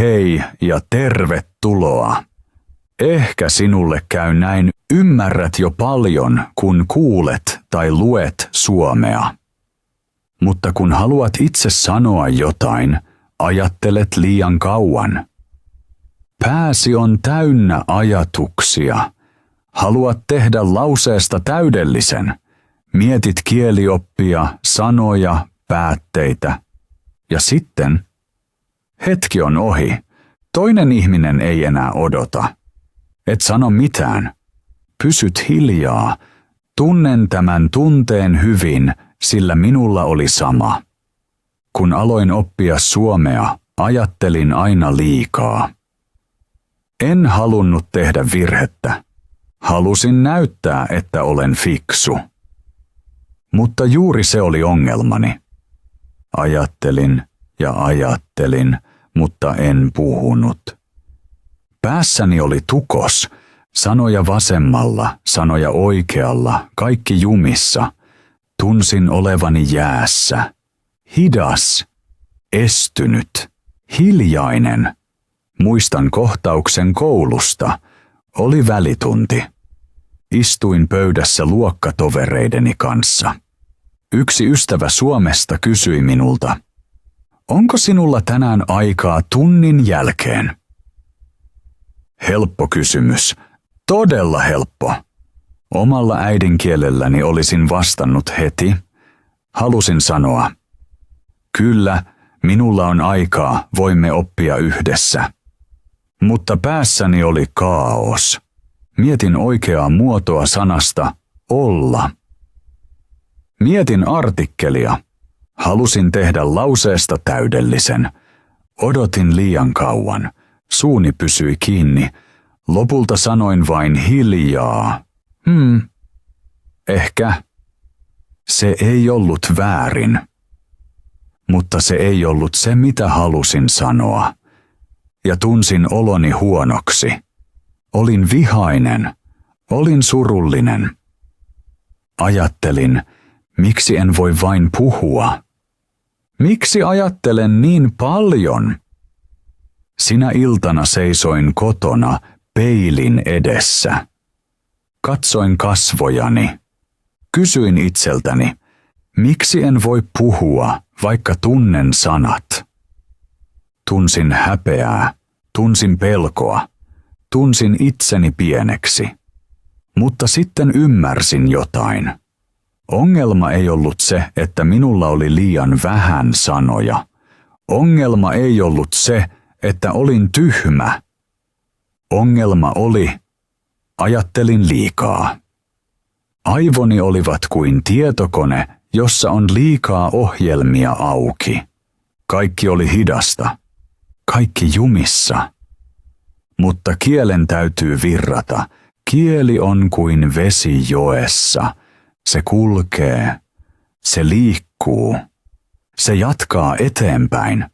hei ja tervetuloa. Ehkä sinulle käy näin, ymmärrät jo paljon, kun kuulet tai luet suomea. Mutta kun haluat itse sanoa jotain, ajattelet liian kauan. Pääsi on täynnä ajatuksia. Haluat tehdä lauseesta täydellisen. Mietit kielioppia, sanoja, päätteitä. Ja sitten hetki on ohi. Toinen ihminen ei enää odota. Et sano mitään. Pysyt hiljaa. Tunnen tämän tunteen hyvin, sillä minulla oli sama. Kun aloin oppia suomea, ajattelin aina liikaa. En halunnut tehdä virhettä. Halusin näyttää, että olen fiksu. Mutta juuri se oli ongelmani. Ajattelin ja ajattelin, mutta en puhunut. Päässäni oli tukos, sanoja vasemmalla, sanoja oikealla, kaikki jumissa. Tunsin olevani jäässä, hidas, estynyt, hiljainen. Muistan kohtauksen koulusta. Oli välitunti. Istuin pöydässä luokkatovereideni kanssa. Yksi ystävä Suomesta kysyi minulta, onko sinulla tänään aikaa tunnin jälkeen? Helppo kysymys. Todella helppo. Omalla äidinkielelläni olisin vastannut heti. Halusin sanoa, kyllä, minulla on aikaa, voimme oppia yhdessä. Mutta päässäni oli kaaos. Mietin oikeaa muotoa sanasta olla. Mietin artikkelia. Halusin tehdä lauseesta täydellisen. Odotin liian kauan. Suuni pysyi kiinni. Lopulta sanoin vain hiljaa. Ehkä. Se ei ollut väärin. Mutta se ei ollut se, mitä halusin sanoa. Ja tunsin oloni huonoksi. Olin vihainen. Olin surullinen. Ajattelin, miksi en voi vain puhua? Miksi ajattelen niin paljon? Sinä iltana seisoin kotona peilin edessä. Katsoin kasvojani. Kysyin itseltäni, miksi en voi puhua, vaikka tunnen sanat? Tunsin häpeää, tunsin pelkoa, tunsin itseni pieneksi. Mutta sitten ymmärsin jotain. Ongelma ei ollut se, että minulla oli liian vähän sanoja. Ongelma ei ollut se, että olin tyhmä. Ongelma oli, ajattelin liikaa. Aivoni olivat kuin tietokone, jossa on liikaa ohjelmia auki. Kaikki oli hidasta. Kaikki jumissa. Mutta kielen täytyy virrata. Kieli on kuin vesi joessa. Se kulkee. Se liikkuu. Se jatkaa eteenpäin.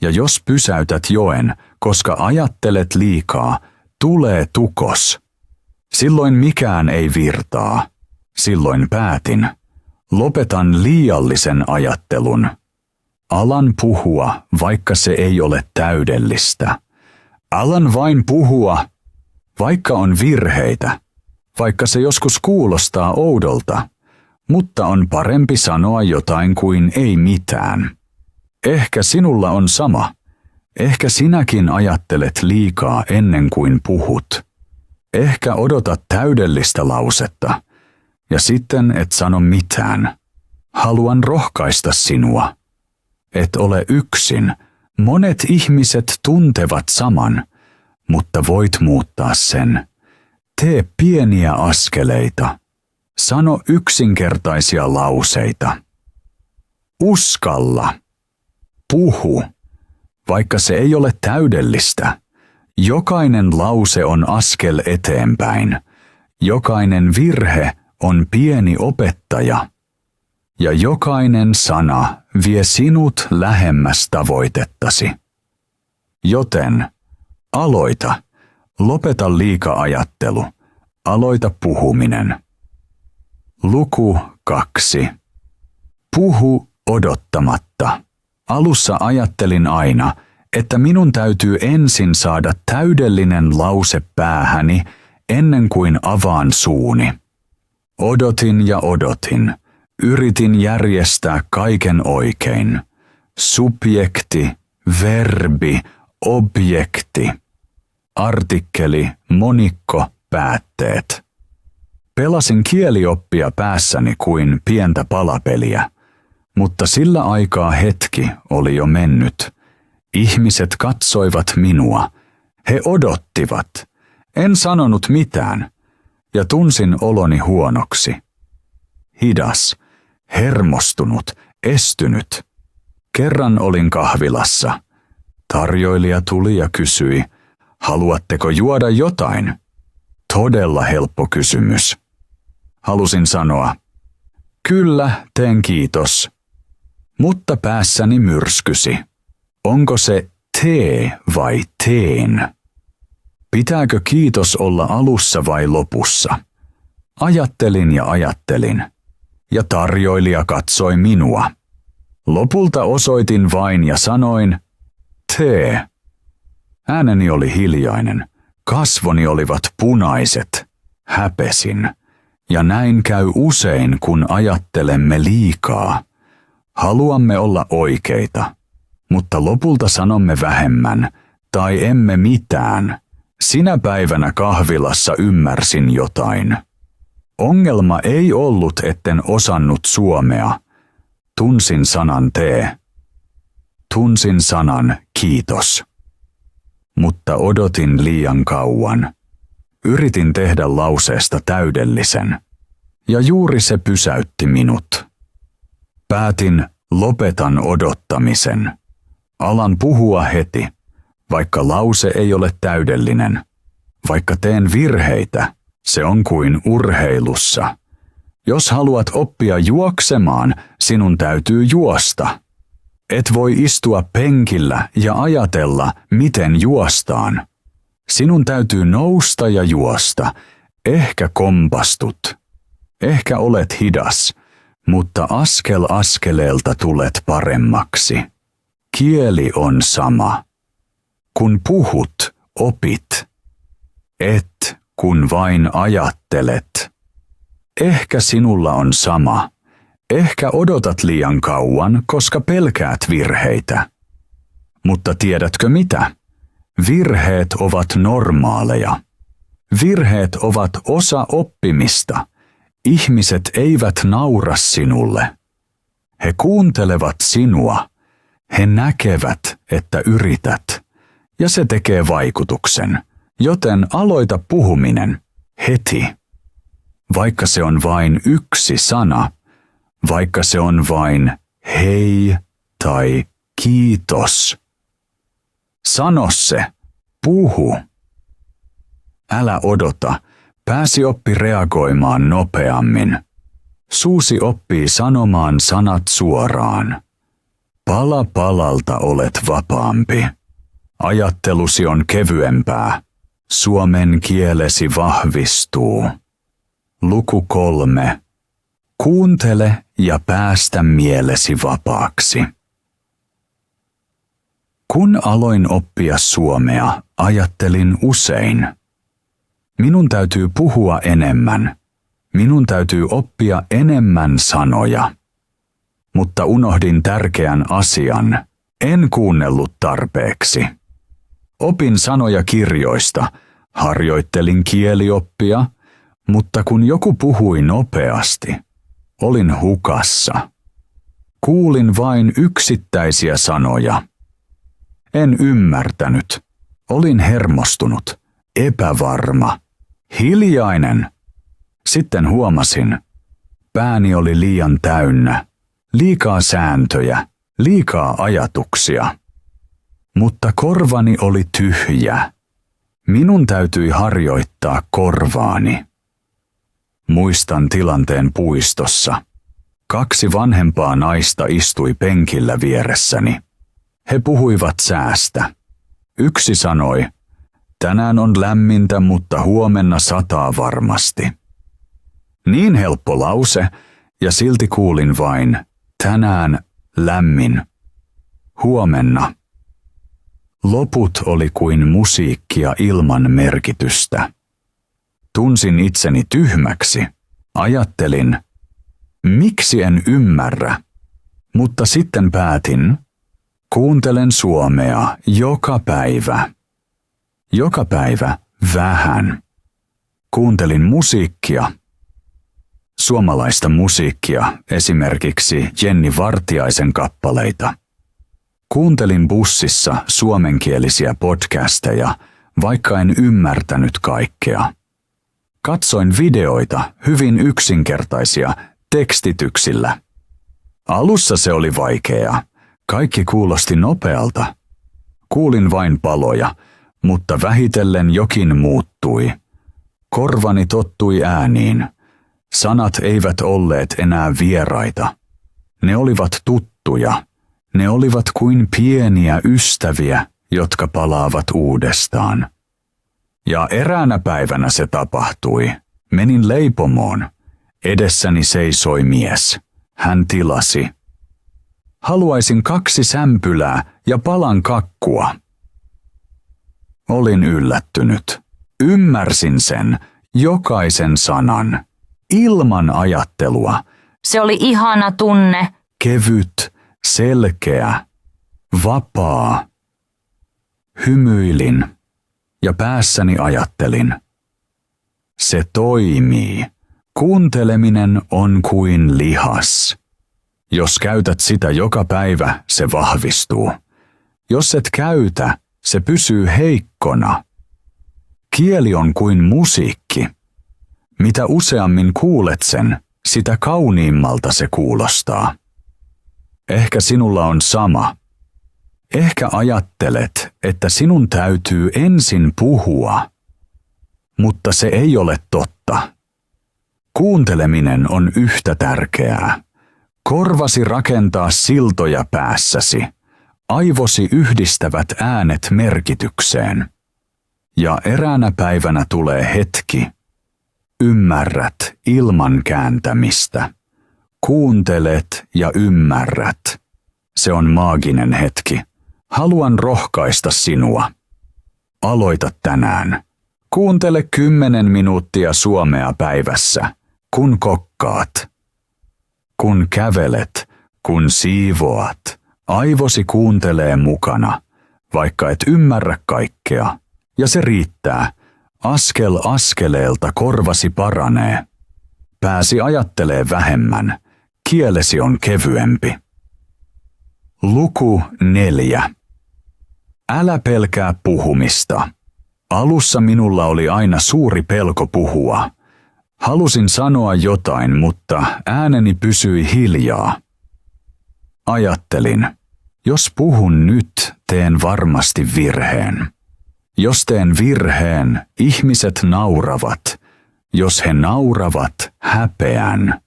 Ja jos pysäytät joen, koska ajattelet liikaa, tulee tukos. Silloin mikään ei virtaa. Silloin päätin. Lopetan liiallisen ajattelun. Alan puhua, vaikka se ei ole täydellistä. Alan vain puhua, vaikka on virheitä, vaikka se joskus kuulostaa oudolta, mutta on parempi sanoa jotain kuin ei mitään. Ehkä sinulla on sama. Ehkä sinäkin ajattelet liikaa ennen kuin puhut. Ehkä odotat täydellistä lausetta, ja sitten et sano mitään. Haluan rohkaista sinua. Et ole yksin. Monet ihmiset tuntevat saman, mutta voit muuttaa sen. Tee pieniä askeleita. Sano yksinkertaisia lauseita. Uskalla. Puhu, vaikka se ei ole täydellistä. Jokainen lause on askel eteenpäin. Jokainen virhe on pieni opettaja. Ja jokainen sana vie sinut lähemmäs tavoitettasi. Joten aloita. Lopeta liika-ajattelu. Aloita puhuminen. Luku 2. Puhu odottamatta. Alussa ajattelin aina, että minun täytyy ensin saada täydellinen lause päähäni ennen kuin avaan suuni. Odotin ja odotin. Yritin järjestää kaiken oikein. Subjekti, verbi, objekti. Artikkeli, monikko, päätteet. Pelasin kielioppia päässäni kuin pientä palapeliä, mutta sillä aikaa hetki oli jo mennyt. Ihmiset katsoivat minua. He odottivat. En sanonut mitään ja tunsin oloni huonoksi. Hidas, hermostunut, estynyt. Kerran olin kahvilassa. Tarjoilija tuli ja kysyi, haluatteko juoda jotain? Todella helppo kysymys. Halusin sanoa, kyllä, teen kiitos. Mutta päässäni myrskysi. Onko se tee vai teen? Pitääkö kiitos olla alussa vai lopussa? Ajattelin ja ajattelin. Ja tarjoilija katsoi minua. Lopulta osoitin vain ja sanoin, tee. Ääneni oli hiljainen. Kasvoni olivat punaiset. Häpesin. Ja näin käy usein, kun ajattelemme liikaa. Haluamme olla oikeita, mutta lopulta sanomme vähemmän tai emme mitään. Sinä päivänä kahvilassa ymmärsin jotain. Ongelma ei ollut, etten osannut suomea. Tunsin sanan tee. Tunsin sanan kiitos. Mutta odotin liian kauan. Yritin tehdä lauseesta täydellisen. Ja juuri se pysäytti minut. Päätin, lopetan odottamisen. Alan puhua heti, vaikka lause ei ole täydellinen. Vaikka teen virheitä, se on kuin urheilussa. Jos haluat oppia juoksemaan, sinun täytyy juosta. Et voi istua penkillä ja ajatella, miten juostaan. Sinun täytyy nousta ja juosta. Ehkä kompastut. Ehkä olet hidas, mutta askel askeleelta tulet paremmaksi. Kieli on sama. Kun puhut, opit. Et kun vain ajattelet. Ehkä sinulla on sama. Ehkä odotat liian kauan, koska pelkäät virheitä. Mutta tiedätkö mitä? Virheet ovat normaaleja. Virheet ovat osa oppimista. Ihmiset eivät naura sinulle. He kuuntelevat sinua. He näkevät, että yrität. Ja se tekee vaikutuksen. Joten aloita puhuminen heti. Vaikka se on vain yksi sana, vaikka se on vain hei tai kiitos. Sano se, puhu. Älä odota, pääsi oppi reagoimaan nopeammin. Suusi oppii sanomaan sanat suoraan. Pala palalta olet vapaampi. Ajattelusi on kevyempää. Suomen kielesi vahvistuu. Luku 3. Kuuntele ja päästä mielesi vapaaksi. Kun aloin oppia suomea, ajattelin usein. Minun täytyy puhua enemmän. Minun täytyy oppia enemmän sanoja. Mutta unohdin tärkeän asian. En kuunnellut tarpeeksi. Opin sanoja kirjoista, harjoittelin kielioppia, mutta kun joku puhui nopeasti, olin hukassa. Kuulin vain yksittäisiä sanoja. En ymmärtänyt. Olin hermostunut, epävarma, hiljainen. Sitten huomasin, pääni oli liian täynnä, liikaa sääntöjä, liikaa ajatuksia. Mutta korvani oli tyhjä. Minun täytyi harjoittaa korvaani. Muistan tilanteen puistossa. 2 vanhempaa naista istui penkillä vieressäni. He puhuivat säästä. Yksi sanoi, tänään on lämmintä, mutta huomenna sataa varmasti. Niin helppo lause, ja silti kuulin vain, tänään lämmin, huomenna. Loput oli kuin musiikkia ilman merkitystä. Tunsin itseni tyhmäksi. Ajattelin, miksi en ymmärrä, mutta sitten päätin, kuuntelen suomea joka päivä. Joka päivä vähän. Kuuntelin musiikkia. Suomalaista musiikkia, esimerkiksi Jenni Vartiaisen kappaleita. Kuuntelin bussissa suomenkielisiä podcasteja, vaikka en ymmärtänyt kaikkea. Katsoin videoita, hyvin yksinkertaisia, tekstityksillä. Alussa se oli vaikeaa. Kaikki kuulosti nopealta. Kuulin vain paloja, mutta vähitellen jokin muuttui. Korvani tottui ääniin. Sanat eivät olleet enää vieraita. Ne olivat tuttuja. Ne olivat kuin pieniä ystäviä, jotka palaavat uudestaan. Ja eräänä päivänä se tapahtui. Menin leipomoon. Edessäni seisoi mies. Hän tilasi. Haluaisin 2 sämpylää ja palan kakkua. Olin yllättynyt. Ymmärsin sen, jokaisen sanan, ilman ajattelua. Se oli ihana tunne. Kevyt, selkeä, vapaa. Hymyilin ja päässäni ajattelin. Se toimii. Kuunteleminen on kuin lihas. Jos käytät sitä joka päivä, se vahvistuu. Jos et käytä, se pysyy heikkona. Kieli on kuin musiikki. Mitä useammin kuulet sen, sitä kauniimmalta se kuulostaa. Ehkä sinulla on sama. Ehkä ajattelet, että sinun täytyy ensin puhua. Mutta se ei ole totta. Kuunteleminen on yhtä tärkeää. Korvasi rakentaa siltoja päässäsi. Aivosi yhdistävät äänet merkitykseen. Ja eräänä päivänä tulee hetki. Ymmärrät ilman kääntämistä. Kuuntelet ja ymmärrät. Se on maaginen hetki. Haluan rohkaista sinua. Aloita tänään. Kuuntele 10 minuuttia suomea päivässä, kun kokkaat. Kun kävelet, kun siivoat, aivosi kuuntelee mukana, vaikka et ymmärrä kaikkea. Ja se riittää. Askel askeleelta korvasi paranee. Pääsi ajattelee vähemmän. Kielesi on kevyempi. Luku 4. Älä pelkää puhumista. Alussa minulla oli aina suuri pelko puhua. Halusin sanoa jotain, mutta ääneni pysyi hiljaa. Ajattelin, jos puhun nyt, teen varmasti virheen. Jos teen virheen, ihmiset nauravat. Jos he nauravat, häpeän.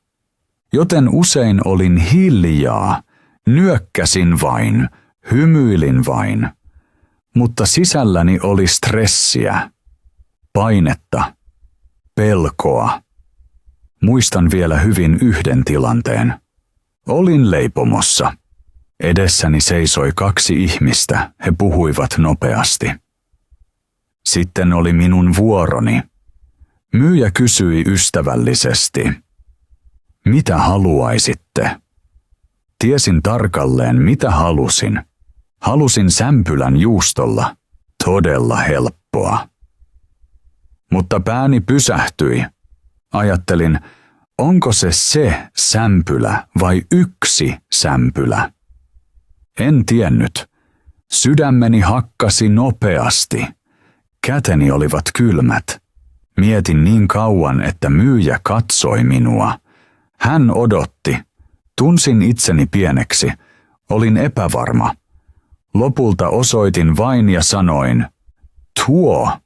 Joten usein olin hiljaa, nyökkäsin vain, hymyilin vain. Mutta sisälläni oli stressiä, painetta, pelkoa. Muistan vielä hyvin yhden tilanteen. Olin leipomossa. Edessäni seisoi 2 ihmistä, he puhuivat nopeasti. Sitten oli minun vuoroni. Myyjä kysyi ystävällisesti. Mitä haluaisitte? Tiesin tarkalleen, mitä halusin. Halusin sämpylän juustolla. Todella helppoa. Mutta pääni pysähtyi. Ajattelin, onko se sämpylä vai 1 sämpylä? En tiennyt. Sydämeni hakkasi nopeasti. Käteni olivat kylmät. Mietin niin kauan, että myyjä katsoi minua. Hän odotti. Tunsin itseni pieneksi. Olin epävarma. Lopulta osoitin vain ja sanoin, tuo.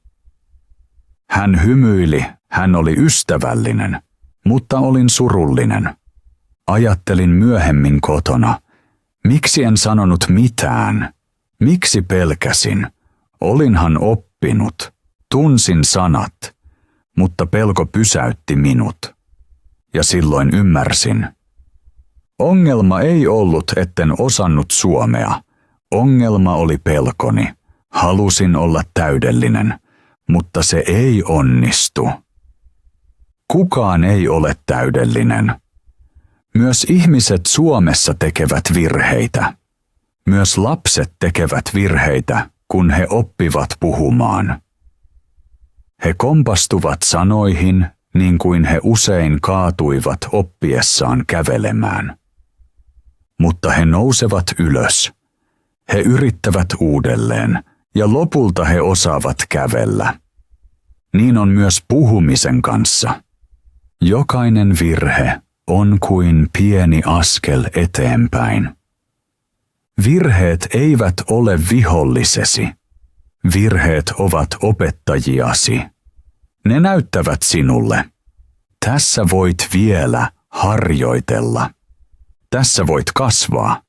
Hän hymyili, hän oli ystävällinen, mutta olin surullinen. Ajattelin myöhemmin kotona, miksi en sanonut mitään, miksi pelkäsin. Olinhan oppinut, tunsin sanat, mutta pelko pysäytti minut. Ja silloin ymmärsin. Ongelma ei ollut, etten osannut suomea. Ongelma oli pelkoni. Halusin olla täydellinen, mutta se ei onnistu. Kukaan ei ole täydellinen. Myös ihmiset Suomessa tekevät virheitä. Myös lapset tekevät virheitä, kun he oppivat puhumaan. He kompastuvat sanoihin, niin kuin he usein kaatuivat oppiessaan kävelemään. Mutta he nousevat ylös. He yrittävät uudelleen, ja lopulta he osaavat kävellä. Niin on myös puhumisen kanssa. Jokainen virhe on kuin pieni askel eteenpäin. Virheet eivät ole vihollisesi. Virheet ovat opettajiasi. Ne näyttävät sinulle. Tässä voit vielä harjoitella. Tässä voit kasvaa.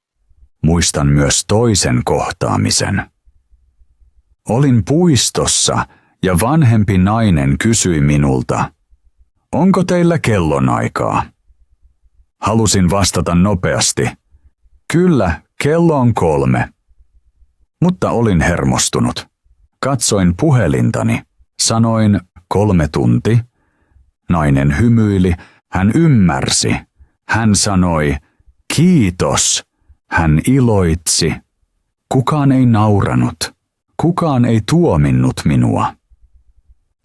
Muistan myös toisen kohtaamisen. Olin puistossa ja vanhempi nainen kysyi minulta, onko teillä kellonaikaa? Halusin vastata nopeasti. Kyllä, kello on 3. Mutta olin hermostunut. Katsoin puhelintani. Sanoin 3 tuntia. Nainen hymyili. Hän ymmärsi. Hän sanoi, kiitos. Hän iloitsi. Kukaan ei nauranut. Kukaan ei tuominnut minua.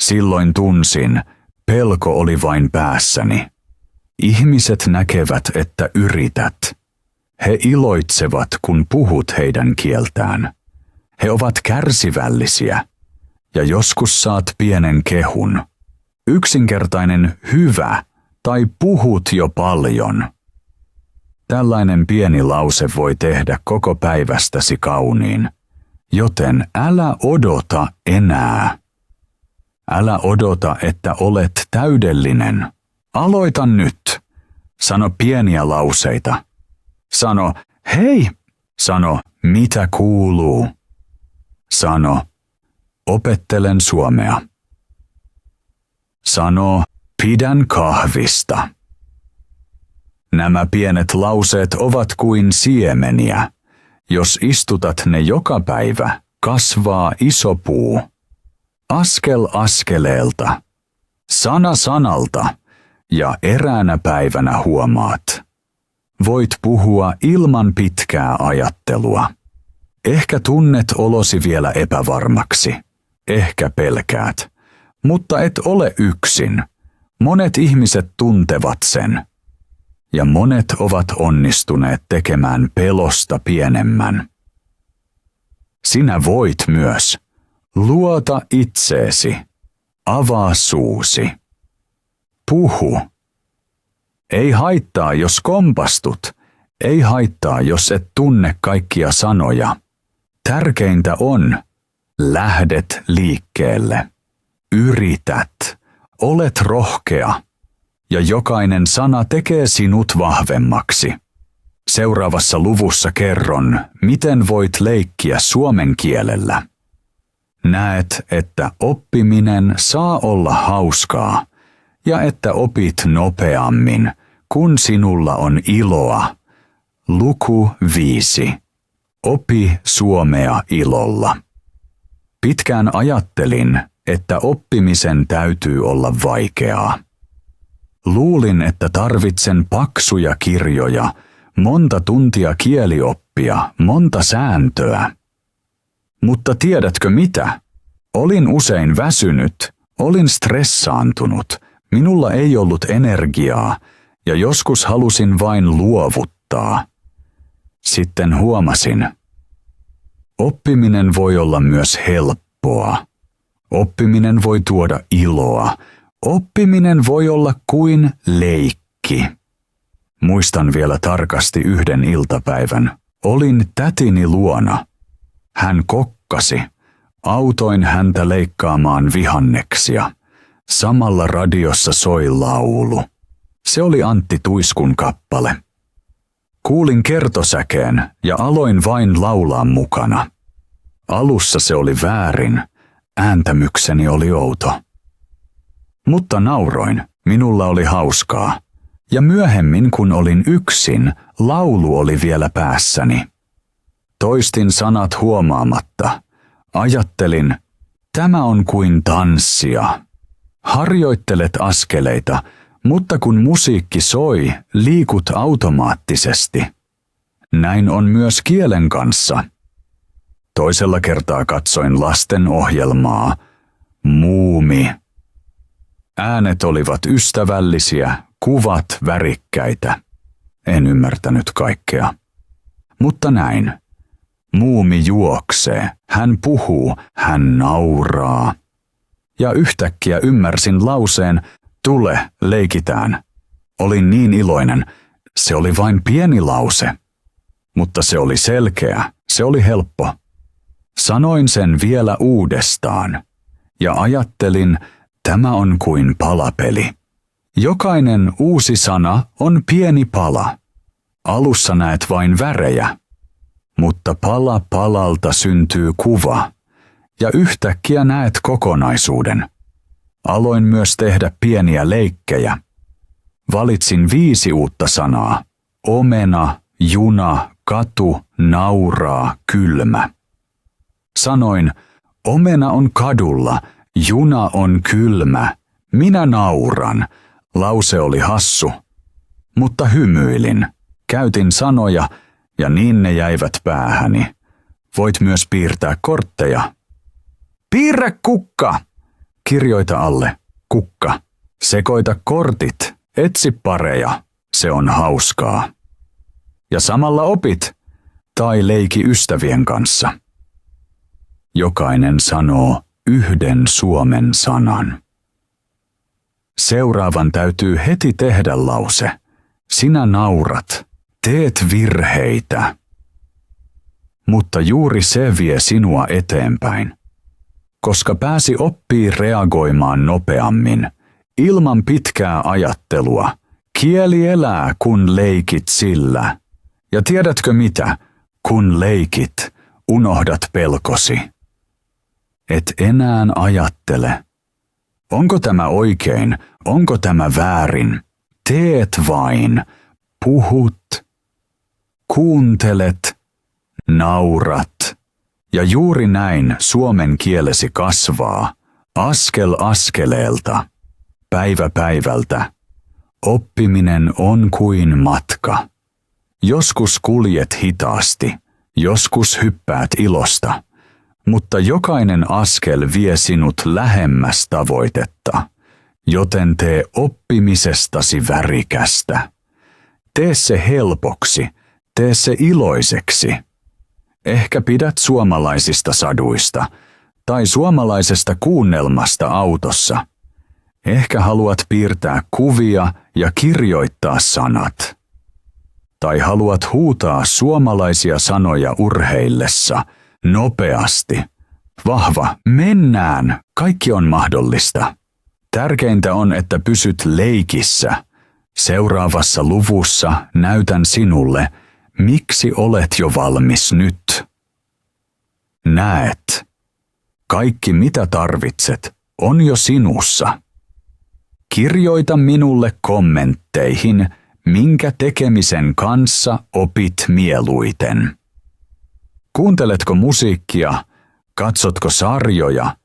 Silloin tunsin, pelko oli vain päässäni. Ihmiset näkevät, että yrität. He iloitsevat, kun puhut heidän kieltään. He ovat kärsivällisiä. Ja joskus saat pienen kehun. Yksinkertainen hyvä tai puhut jo paljon. Tällainen pieni lause voi tehdä koko päivästäsi kauniin. Joten älä odota enää. Älä odota, että olet täydellinen. Aloita nyt. Sano pieniä lauseita. Sano, hei. Sano, mitä kuuluu. Sano, opettelen suomea. Sano, pidän kahvista. Nämä pienet lauseet ovat kuin siemeniä. Jos istutat ne joka päivä, kasvaa iso puu. Askel askeleelta, sana sanalta, ja eräänä päivänä huomaat. Voit puhua ilman pitkää ajattelua. Ehkä tunnet olosi vielä epävarmaksi. Ehkä pelkäät. Mutta et ole yksin. Monet ihmiset tuntevat sen. Ja monet ovat onnistuneet tekemään pelosta pienemmän. Sinä voit myös. Luota itseesi. Avaa suusi. Puhu. Ei haittaa, jos kompastut. Ei haittaa, jos et tunne kaikkia sanoja. Tärkeintä on, lähdet liikkeelle. Yrität. Olet rohkea. Ja jokainen sana tekee sinut vahvemmaksi. Seuraavassa luvussa kerron, miten voit leikkiä suomen kielellä. Näet, että oppiminen saa olla hauskaa ja että opit nopeammin, kun sinulla on iloa. Luku 5. Opi suomea ilolla. Pitkään ajattelin, että oppimisen täytyy olla vaikeaa. Luulin, että tarvitsen paksuja kirjoja, monta tuntia kielioppia, monta sääntöä. Mutta tiedätkö mitä? Olin usein väsynyt, olin stressaantunut, minulla ei ollut energiaa ja joskus halusin vain luovuttaa. Sitten huomasin. Oppiminen voi olla myös helppoa. Oppiminen voi tuoda iloa. Oppiminen voi olla kuin leikki. Muistan vielä tarkasti yhden iltapäivän. Olin tätini luona. Hän kokkasi. Autoin häntä leikkaamaan vihanneksia. Samalla radiossa soi laulu. Se oli Antti Tuiskun kappale. Kuulin kertosäkeen ja aloin vain laulaa mukana. Alussa se oli väärin. Ääntämykseni oli outo. Mutta nauroin, minulla oli hauskaa. Ja myöhemmin, kun olin yksin, laulu oli vielä päässäni. Toistin sanat huomaamatta. Ajattelin, tämä on kuin tanssia. Harjoittelet askeleita, mutta kun musiikki soi, liikut automaattisesti. Näin on myös kielen kanssa. Toisella kertaa katsoin lasten ohjelmaa. Muumi. Äänet olivat ystävällisiä, kuvat värikkäitä. En ymmärtänyt kaikkea. Mutta näin. Muumi juoksee, hän puhuu, hän nauraa. Ja yhtäkkiä ymmärsin lauseen, tule, leikitään. Olin niin iloinen, se oli vain pieni lause. Mutta se oli selkeä, se oli helppo. Sanoin sen vielä uudestaan. Ja ajattelin, tämä on kuin palapeli. Jokainen uusi sana on pieni pala. Alussa näet vain värejä. Mutta pala palalta syntyy kuva. Ja yhtäkkiä näet kokonaisuuden. Aloin myös tehdä pieniä leikkejä. Valitsin 5 uutta sanaa. Omena, juna, katu, nauraa, kylmä. Sanoin, omena on kadulla, juna on kylmä, minä nauran. Lause oli hassu, mutta hymyilin. Käytin sanoja ja niin ne jäivät päähäni. Voit myös piirtää kortteja. Piirrä kukka! Kirjoita alle, kukka. Sekoita kortit, etsi pareja, se on hauskaa. Ja samalla opit, tai leiki ystävien kanssa. Jokainen sanoo yhden suomen sanan. Seuraavan täytyy heti tehdä lause. Sinä naurat, teet virheitä. Mutta juuri se vie sinua eteenpäin. Koska pääsi oppii reagoimaan nopeammin, ilman pitkää ajattelua. Kieli elää, kun leikit sillä. Ja tiedätkö mitä? Kun leikit, unohdat pelkosi. Et enää ajattele. Onko tämä oikein? Onko tämä väärin? Teet vain. Puhut. Kuuntelet. Naurat. Ja juuri näin suomen kielesi kasvaa. Askel askeleelta. Päivä päivältä. Oppiminen on kuin matka. Joskus kuljet hitaasti, joskus hyppäät ilosta, mutta jokainen askel vie sinut lähemmäs tavoitetta, joten tee oppimisestasi värikästä. Tee se helpoksi, tee se iloiseksi. Ehkä pidät suomalaisista saduista tai suomalaisesta kuunnelmasta autossa. Ehkä haluat piirtää kuvia ja kirjoittaa sanat. Tai haluat huutaa suomalaisia sanoja urheillessa, nopeasti. Vahva, mennään, kaikki on mahdollista. Tärkeintä on, että pysyt leikissä. Seuraavassa luvussa näytän sinulle, miksi olet jo valmis nyt. Näet, kaikki mitä tarvitset on jo sinussa. Kirjoita minulle kommentteihin, minkä tekemisen kanssa opit mieluiten. Kuunteletko musiikkia, katsotko sarjoja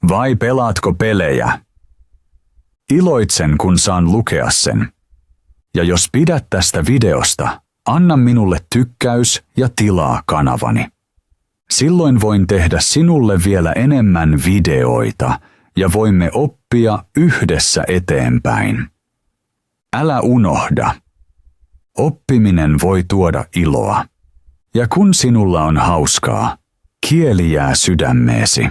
vai pelaatko pelejä? Iloitsen, kun saan lukea sen. Ja jos pidät tästä videosta, anna minulle tykkäys ja tilaa kanavani. Silloin voin tehdä sinulle vielä enemmän videoita ja voimme oppia yhdessä eteenpäin. Älä unohda. Oppiminen voi tuoda iloa. Ja kun sinulla on hauskaa, kieli jää sydämeesi.